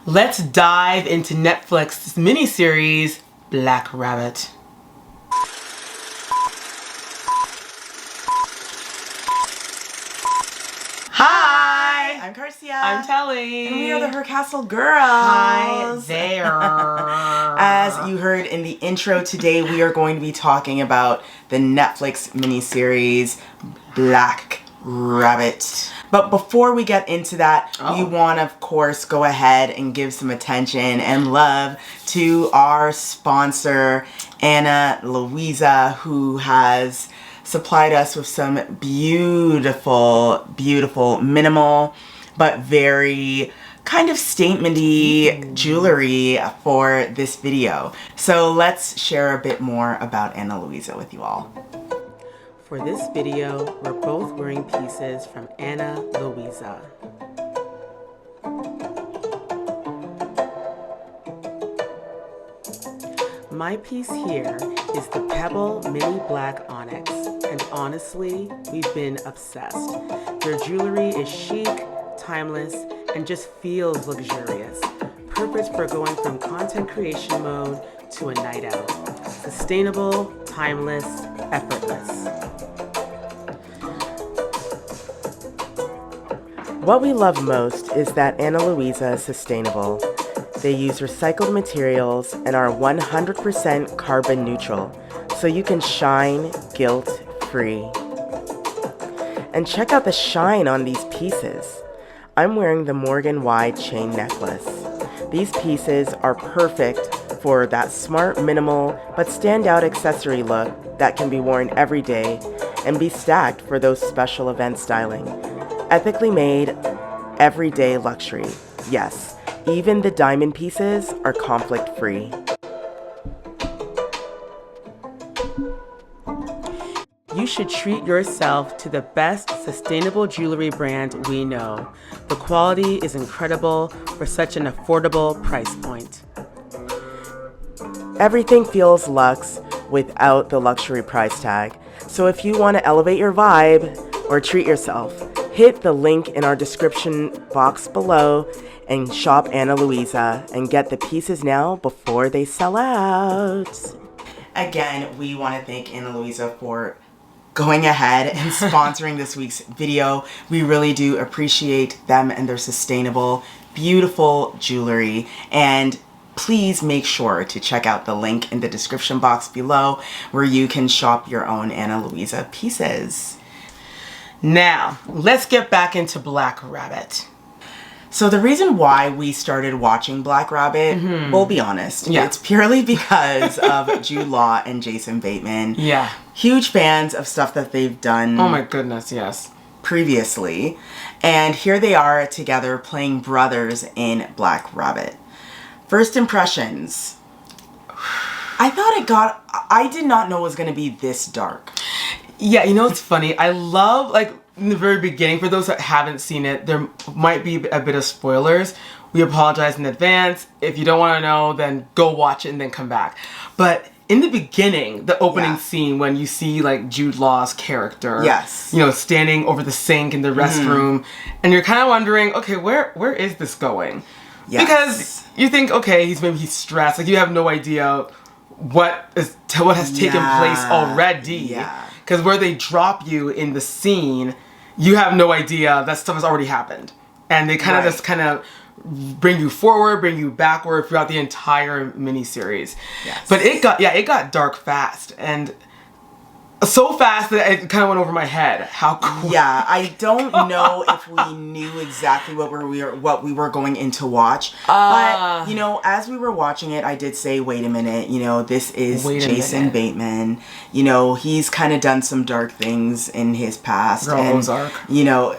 Let's dive into Netflix's miniseries, Black Rabbit. Hi! I'm Garcia. I'm Telly. And we are the HerCastleGirls. Hi there. As you heard in the intro today, we are going to be talking about the Netflix miniseries, Black Rabbit. But before we get into that, we want to, of course, go ahead and give some attention and love to our sponsor, Ana Luisa, who has supplied us with some beautiful, beautiful, minimal, but very kind of statement-y jewelry for this video. So let's share a bit more about Ana Luisa with you all. For this video, we're both wearing pieces from Ana Luisa. My piece here is the Pebble Mini Black Onyx, and honestly, we've been obsessed. Their jewelry is chic, timeless, and just feels luxurious. Perfect for going from content creation mode to a night out. Sustainable, timeless, effortless. What we love most is that Ana Luisa is sustainable. They use recycled materials and are 100% carbon neutral, so you can shine guilt-free. And check out the shine on these pieces. I'm wearing the Morgan Wide chain necklace. These pieces are perfect for that smart, minimal, but standout accessory look that can be worn every day and be stacked for those special event styling. Ethically made, everyday luxury. Yes, even the diamond pieces are conflict-free. You should treat yourself to the best sustainable jewelry brand we know. The quality is incredible for such an affordable price point. Everything feels luxe without the luxury price tag. So if you want to elevate your vibe or treat yourself, hit the link in our description box below and shop Ana Luisa and get the pieces now before they sell out. Again, we want to thank Ana Luisa for going ahead and sponsoring this week's video. We really do appreciate them and their sustainable, beautiful jewelry. And please make sure to check out the link in the description box below where you can shop your own Ana Luisa pieces. Now, let's get back into Black Rabbit. So the reason why we started watching Black Rabbit, we'll be honest, it's purely because of Jude Law and Jason Bateman. Yeah. Huge fans of stuff that they've done. Oh my goodness, yes. Previously. And here they are together playing brothers in Black Rabbit. First impressions. I did not know it was going to be this dark. Yeah, you know what's funny? I love, like, in the very beginning, for those that haven't seen it, there might be a bit of spoilers. We apologize in advance. If you don't want to know, then go watch it and then come back. But in the beginning, the opening scene when you see, like, Jude Law's character, you know, standing over the sink in the restroom, and you're kind of wondering, okay, where is this going? Yes. Because you think, okay, he's stressed. Like, you have no idea what has taken place already. Yeah. Because where they drop you in the scene, you have no idea that stuff has already happened. And they kind of just kind of bring you forward, bring you backward throughout the entire miniseries. Yes. But it got dark fast. And so fast that it kind of went over my head. How cool. Yeah, I don't know if we knew exactly what we were going in to watch. But, you know, as we were watching it, I did say, wait a minute, you know, this is Jason Bateman. You know, he's kind of done some dark things in his past. Ozark. You know,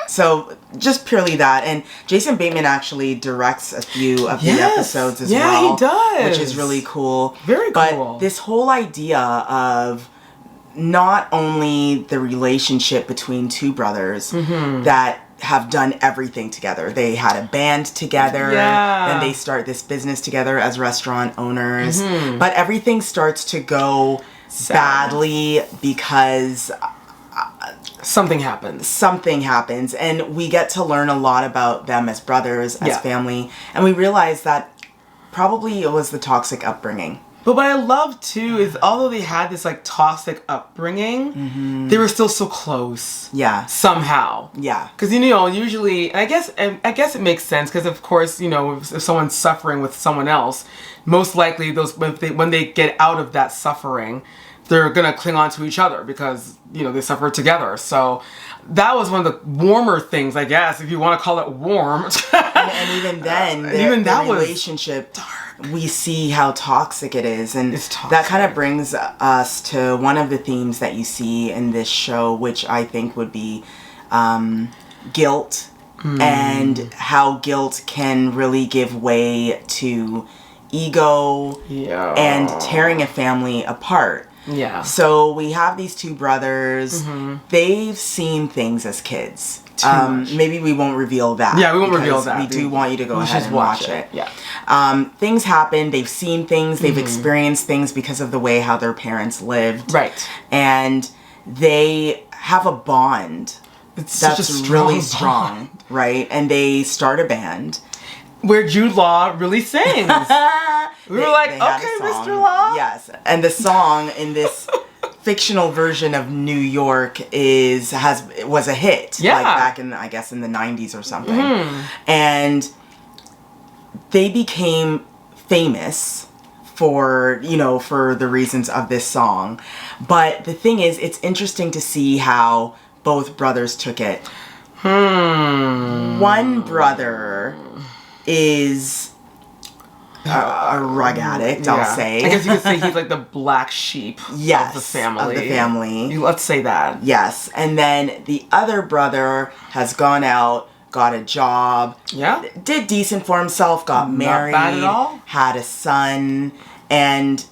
so just purely that. And Jason Bateman actually directs a few of the episodes as well. Yeah, he does. Which is really cool. Very cool. But this whole idea of not only the relationship between two brothers that have done everything together. They had a band together. Then they start this business together as restaurant owners. But everything starts to go badly because something happens. Something happens, and we get to learn a lot about them as brothers, as family, and we realize that probably it was the toxic upbringing. But what I love too is although they had this like toxic upbringing, they were still so close. Yeah. Somehow. Yeah. Because usually, I guess it makes sense because of course if someone's suffering with someone else, most likely when they get out of that suffering, they're gonna cling on to each other because they suffer together. So that was one of the warmer things, I guess, if you want to call it warm. and even then, the relationship, we see how toxic it is, and that kind of brings us to one of the themes that you see in this show, which I think would be guilt, and how guilt can really give way to ego and tearing a family apart. Yeah. So we have these two brothers. They've seen things as kids. Maybe we won't reveal that. Yeah, we won't reveal that. We do want you to go ahead and watch it. Yeah. Things happen. They've seen things. They've experienced things because of the way how their parents lived. Right. And they have a bond that's really strong, right? And they start a band. Where Jude Law really sings. We were like, okay, Mr. Law. Yes. And the song in this fictional version of New York was a hit. Yeah. Like back in, I guess, in the 90s or something. And they became famous for the reasons of this song. But the thing is, it's interesting to see how both brothers took it. One brother is a rug addict, I'll say. I guess you could say he's like the black sheep of the family. Let's say that. Yes. And then the other brother has gone out, got a job, did decent for himself, got married, not bad at all. Had a son, and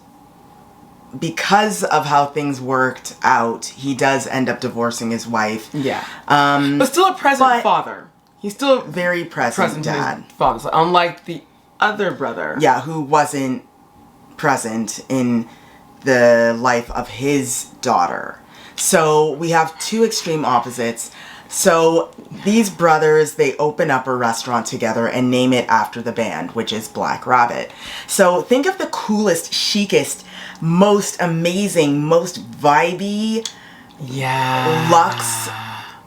because of how things worked out, he does end up divorcing his wife. Yeah. But still a present father. He's still very present dad. To his father, so unlike the other brother. Yeah, who wasn't present in the life of his daughter. So we have two extreme opposites. So these brothers, they open up a restaurant together and name it after the band, which is Black Rabbit. So think of the coolest, chicest, most amazing, most vibey, luxe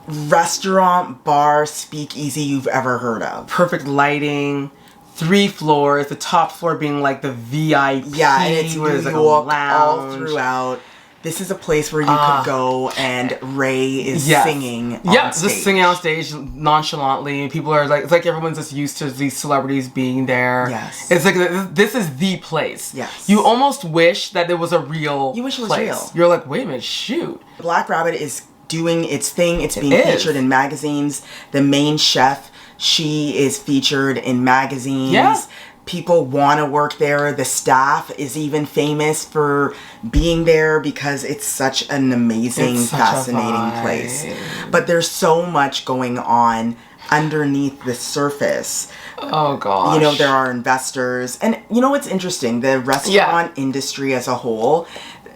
restaurant, bar, speakeasy you've ever heard of. Perfect lighting, 3 floors, the top floor being like the VIP. Yeah, and it's New York like a lounge. all throughout. This is a place where you could go and Ray is singing on stage. Just singing on stage nonchalantly. People are like, it's like everyone's just used to these celebrities being there. Yes. It's like, this is the place. Yes. You almost wish that there was a real You wish it was place. real. You're like, wait a minute, shoot. Black Rabbit is doing its thing. It's being featured in magazines. The main chef, she is featured in magazines. Yeah. People want to work there. The staff is even famous for being there because it's such an amazing, fascinating place. But there's so much going on underneath the surface. Oh, gosh. There are investors. And what's interesting? The restaurant industry as a whole,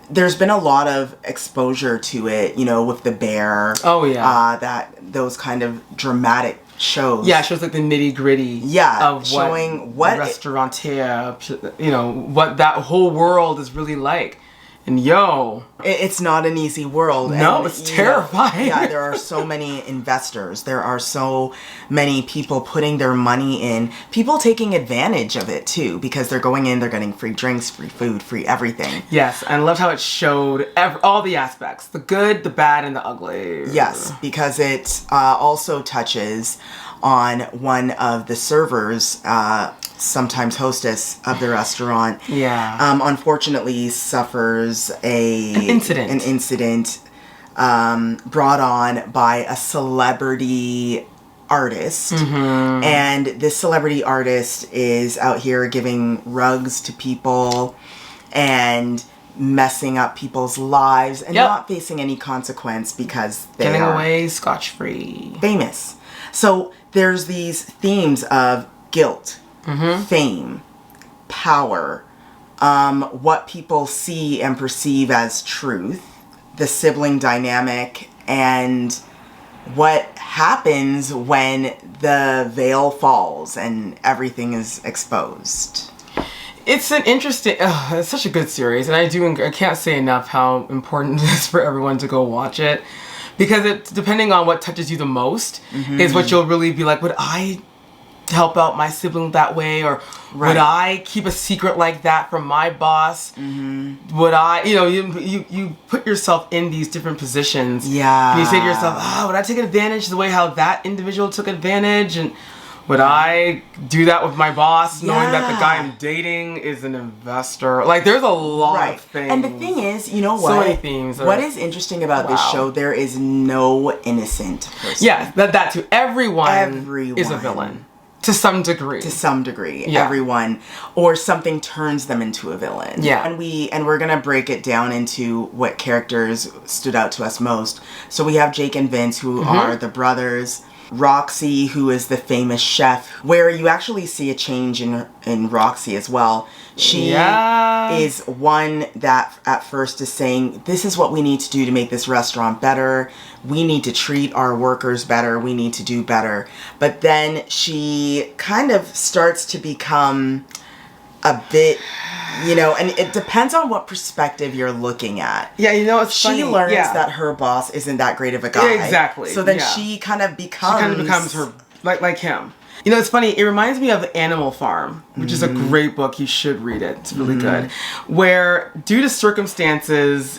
there's been a lot of exposure to it, with The Bear. Oh, yeah. Those kind of dramatic shows. Yeah, shows like the nitty gritty. Yeah, of showing what restaurateur, what that whole world is really like. And it's not an easy world. No, and, it's terrifying. There are so many investors. There are so many people putting their money in. People taking advantage of it too, because they're going in, they're getting free drinks, free food, free everything. Yes, and I loved how it showed all the aspects, the good, the bad, and the ugly. Yes, because it also touches on one of the servers, sometimes hostess of the restaurant. Yeah. Unfortunately suffers an incident brought on by a celebrity artist. And this celebrity artist is out here giving rugs to people and messing up people's lives and not facing any consequence because they getting are away scotch-free. Famous. So there's these themes of guilt, fame, power, what people see and perceive as truth, the sibling dynamic, and what happens when the veil falls and everything is exposed. It's an interesting, it's such a good series, and I can't say enough how important it is for everyone to go watch it, because it, depending on what touches you the most, is what you'll really be like, would I help out my sibling that way, or would I keep a secret like that from my boss? Would I, you put yourself in these different positions. Yeah. And you say to yourself, would I take advantage the way how that individual took advantage? And would I do that with my boss, knowing that the guy I'm dating is an investor? Like, there's a lot of things. And the thing is, you know what? So many themes. What is interesting about this show, there is no innocent person. Yeah, that too. Everyone is a villain. To some degree. To some degree. Yeah. Everyone. Or something turns them into a villain. Yeah. And we're gonna break it down into what characters stood out to us most. So we have Jake and Vince, who are the brothers. Roxy, who is the famous chef, where you actually see a change in Roxy as well. She is one that at first is saying, this is what we need to do to make this restaurant better. We need to treat our workers better. We need to do better. But then she kind of starts to become a bit, and it depends on what perspective you're looking at. Yeah, it's funny. She learns that her boss isn't that great of a guy. Yeah, exactly. So then she kind of becomes her, like him. It's funny. It reminds me of Animal Farm, which is a great book. You should read it. It's really good. Where, due to circumstances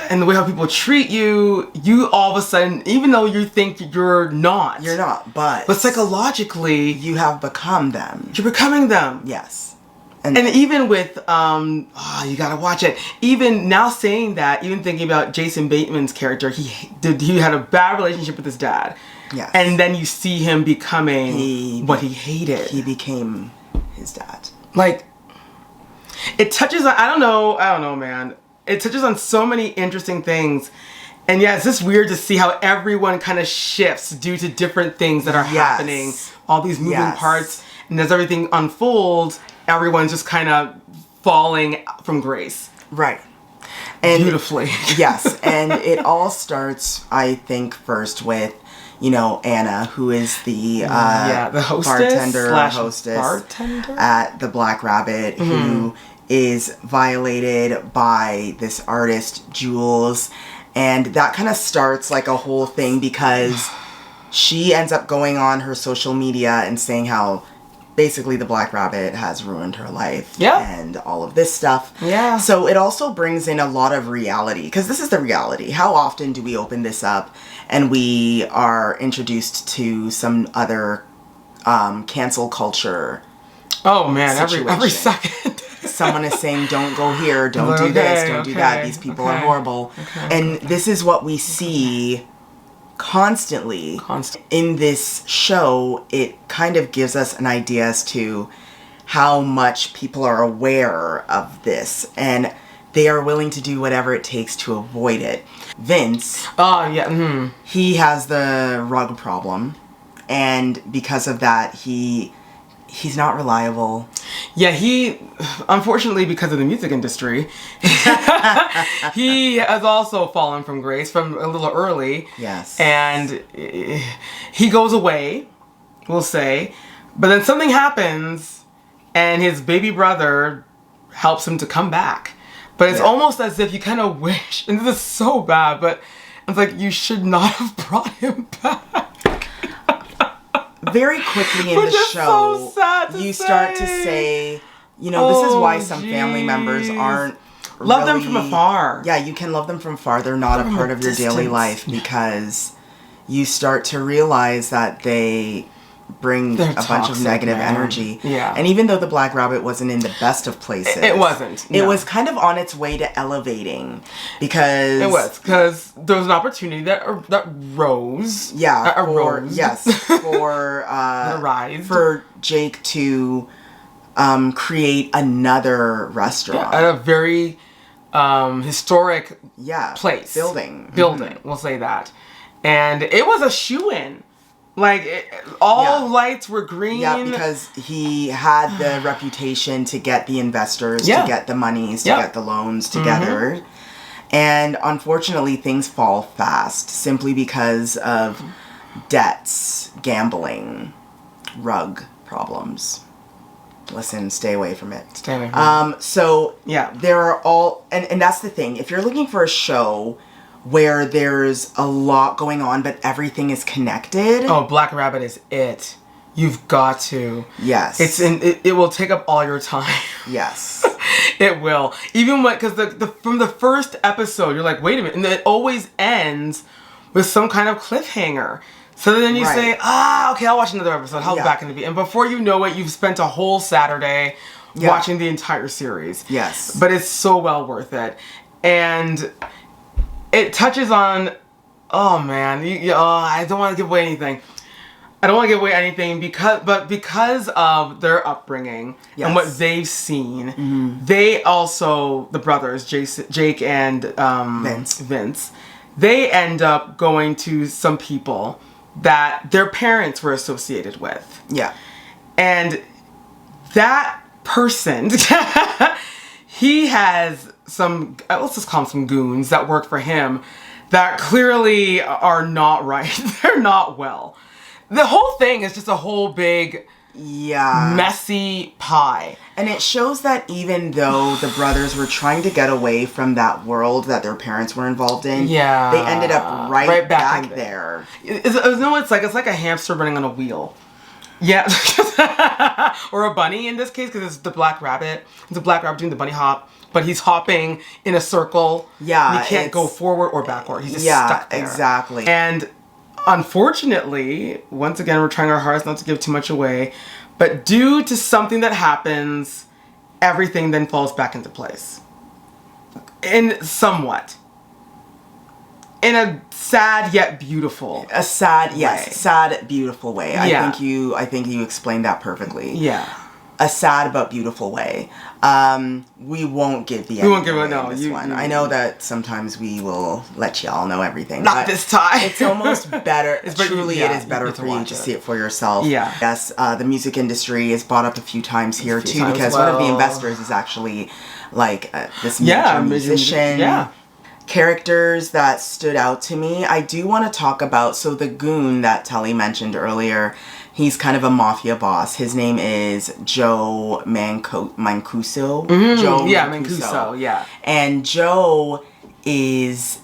and the way how people treat you, you all of a sudden, even though you think you're not, but psychologically, you have become them. You're becoming them. Yes. And even with, you gotta watch it. Even now saying that, even thinking about Jason Bateman's character, he had a bad relationship with his dad. Yes. And then you see him becoming what he hated. He became his dad. Like, it touches on, I don't know, man. It touches on so many interesting things. And yeah, it's just weird to see how everyone kind of shifts due to different things that are happening. All these moving parts. And as everything unfolds, everyone's just kind of falling from grace. Right. And beautifully. Yes. And it all starts, I think, first with, Anna, who is the hostess at the Black Rabbit, who is violated by this artist, Jules. And that kind of starts like a whole thing, because she ends up going on her social media and saying how basically the Black Rabbit has ruined her life and all of this stuff. Yeah. So it also brings in a lot of reality, because this is the reality. How often do we open this up and we are introduced to some other cancel culture? Oh man, every second. Someone is saying, don't go here, don't do this, don't do that. These people are horrible. And this is what we see constantly in this show. It kind of gives us an idea as to how much people are aware of this, and they are willing to do whatever it takes to avoid it. Vince, he has the rug problem, and because of that, he's not reliable. Yeah, he, unfortunately, because of the music industry, he has also fallen from grace from a little early. Yes. And he goes away, we'll say, but then something happens and his baby brother helps him to come back. But it's almost as if you kind of wish, and this is so bad, but it's like, you should not have brought him back. Very quickly in the show, start to say, this is why some family members aren't love them from afar. Yeah, you can love them from afar. They're not a part of your daily life, because you start to realize that they bring a bunch of negative energy. Yeah. And even though the Black Rabbit wasn't in the best of places, it wasn't. It was kind of on its way to elevating, because because there was an opportunity that rose. Yeah. Arose. Yes. For Jake to create another restaurant at a very historic place. Building. We'll say that. And it was a shoo-in. Like, all lights were green. Yeah, because he had the reputation to get the investors, to get the monies, to get the loans together. And unfortunately, things fall fast simply because of debts, gambling, rug problems. Listen, stay away from it. Stay away from it. So Yeah. there are all, and that's the thing. If you're looking for a show where there's a lot going on, but everything is connected. Oh, Black Rabbit is it. You've got to. Yes. It will take up all your time. Yes. It will. Even when, because from the first episode, you're like, wait a minute. And then it always ends with some kind of cliffhanger. So then you say, okay, I'll watch another episode. I'll back in the beat. And before you know it, you've spent a whole Saturday watching the entire series. Yes. But it's so well worth it. And it touches on, oh man, I don't want to give away anything. I don't want to give away anything because of their upbringing and what they've seen, they also, the brothers, Jake and Vince, they end up going to some people that their parents were associated with. Yeah. And that person, he has some, let's just call them some goons that work for him that clearly are not right. They're not well. The whole thing is just a whole big, messy pie. And it shows that even though the brothers were trying to get away from that world that their parents were involved in, they ended up right back there. It's like a hamster running on a wheel. Yeah. Or a bunny in this case, because it's the Black Rabbit. It's a Black Rabbit doing the bunny hop, but he's hopping in a circle. Yeah. And he can't go forward or backward. He's just stuck there. Exactly. And unfortunately, once again, we're trying our hardest not to give too much away, but due to something that happens, everything then falls back into place. In a sad yet beautiful. A sad, sad, beautiful way. Yeah. I think you explained that perfectly. Yeah. A sad but beautiful way. We won't give the. We won't give it. No, this one. I know that sometimes we will let y'all know everything. Not this time. It's almost better. It is better for you to see it for yourself. Yeah. Yes. The music industry is brought up a few times here too, because one of the investors is actually like this major musician. Yeah. Characters that stood out to me, I do want to talk about. So the goon that Telly mentioned earlier, he's kind of a mafia boss. His name is Joe Mancuso. Joe Mancuso, yeah. And Joe is,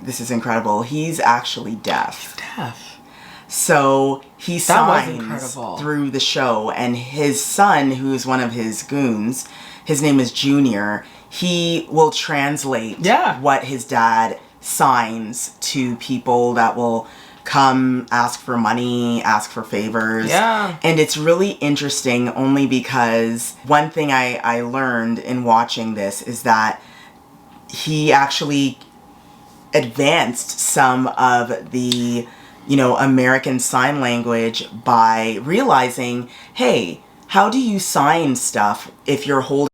this is incredible, he's actually deaf. He's deaf. So he signs through the show, and his son, who's one of his goons, his name is Junior, he will translate what his dad signs to people that will come ask for money, ask for favors. Yeah. And it's really interesting only because one thing I learned in watching this is that he actually advanced some of the, American Sign Language by realizing, hey, how do you sign stuff if you're holding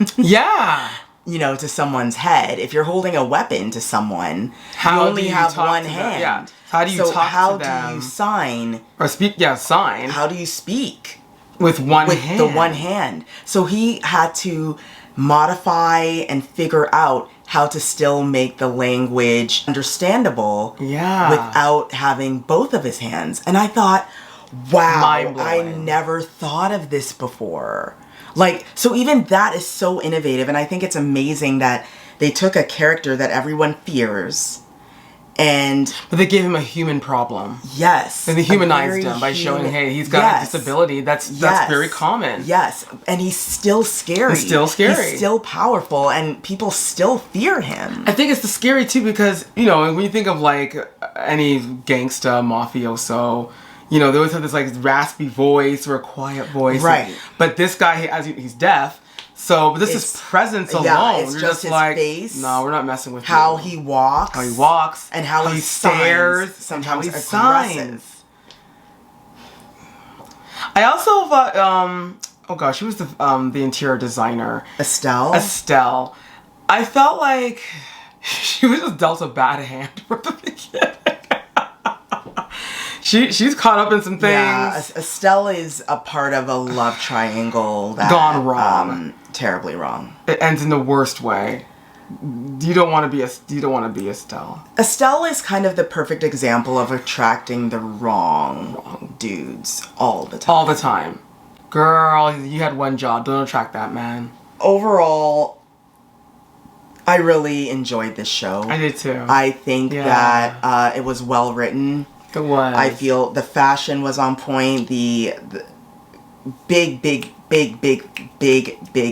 to someone's head? If you're holding a weapon to someone, you only have one hand. Yeah. How do you talk to them? How do you sign? Or speak, sign. How do you speak? With one hand. With the one hand. So he had to modify and figure out how to still make the language understandable without having both of his hands. And I thought, wow, I never thought of this before. So even that is so innovative, and I think it's amazing that they took a character that everyone fears, but they gave him a human problem. Yes. And they humanized him by showing, hey, he's got a disability. That's very common. Yes. And he's still scary. He's still powerful, and people still fear him. I think it's scary too because, when you think of any gangsta, mafioso, they always have this raspy voice or a quiet voice. Right. But this guy, he's deaf. So this is presence alone. Yeah, it's You're just his face. No, we're not messing with how you. He walks. How he walks. And how he stares. Sometimes aggressive. Signs. I also thought, she was the interior designer. Estelle. I felt like she was just dealt a bad hand from the beginning. She's caught up in some things. Yeah, Estelle is a part of a love triangle that gone wrong. Terribly wrong. It ends in the worst way. you don't want to be Estelle. Estelle is kind of the perfect example of attracting the wrong dudes all the time. All the time. Girl, you had one job. Don't attract that man. Overall, I really enjoyed this show. I did too. I think that it was well written. It was. I feel the fashion was on point. The big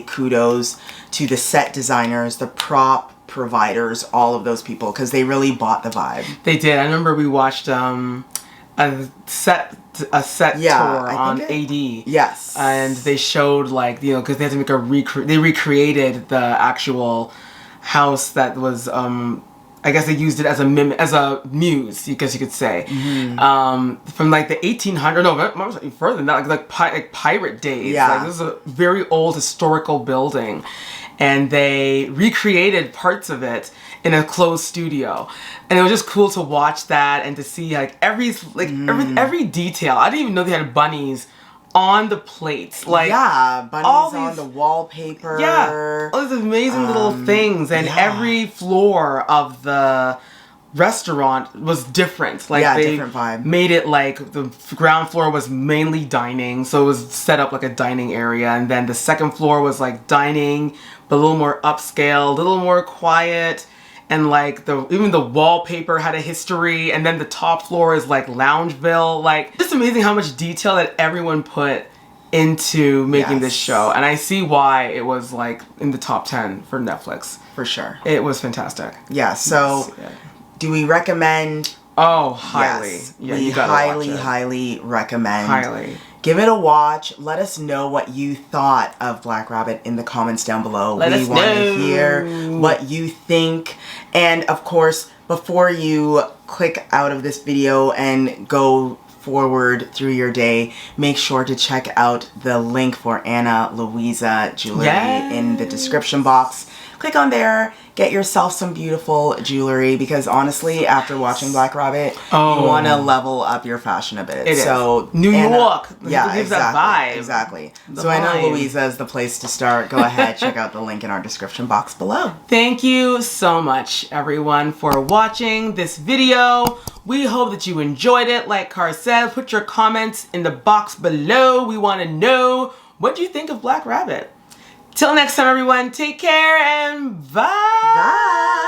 kudos to the set designers, the prop providers, all of those people, because they really bought the vibe. They did. I remember we watched a set tour on AD. Yes. And they showed like, you know, because they had to make they recreated the actual house that was I guess they used it as a muse, because you could say, from like the 1800s. No, further than that, like pirate days. Yeah. Like, this is a very old historical building, and they recreated parts of it in a closed studio, and it was just cool to watch that and to see like every detail. I didn't even know they had bunnies on the plates, like bunnies all these, on the wallpaper. Yeah, all these amazing little things, and every floor of the restaurant was different. Like they different vibe. Made it like the ground floor was mainly dining, so it was set up like a dining area, and then the second floor was like dining, but a little more upscale, a little more quiet. And like even the wallpaper had a history, and then the top floor is like Loungeville. Like, just amazing how much detail that everyone put into making this show. And I see why it was like in the top 10 for Netflix. For sure. It was fantastic. Yeah, so do we recommend? Oh, highly. Yes, Yeah, we you gotta highly, watch it. highly recommend. Highly. Give it a watch. Let us know what you thought of Black Rabbit in the comments down below. We want to hear what you think. And of course, before you click out of this video and go forward through your day, make sure to check out the link for Ana Luisa Jewelry in the description box. Click on there, get yourself some beautiful jewelry, because honestly, after watching Black Rabbit, you want to level up your fashion a bit. So New York, yeah, gives that vibe. Exactly. So Ana Luisa is the place to start. Go ahead, check out the link in our description box below. Thank you so much, everyone, for watching this video. We hope that you enjoyed it. Like Car said, put your comments in the box below. We want to know, what do you think of Black Rabbit? Till next time, everyone, take care and bye. Bye.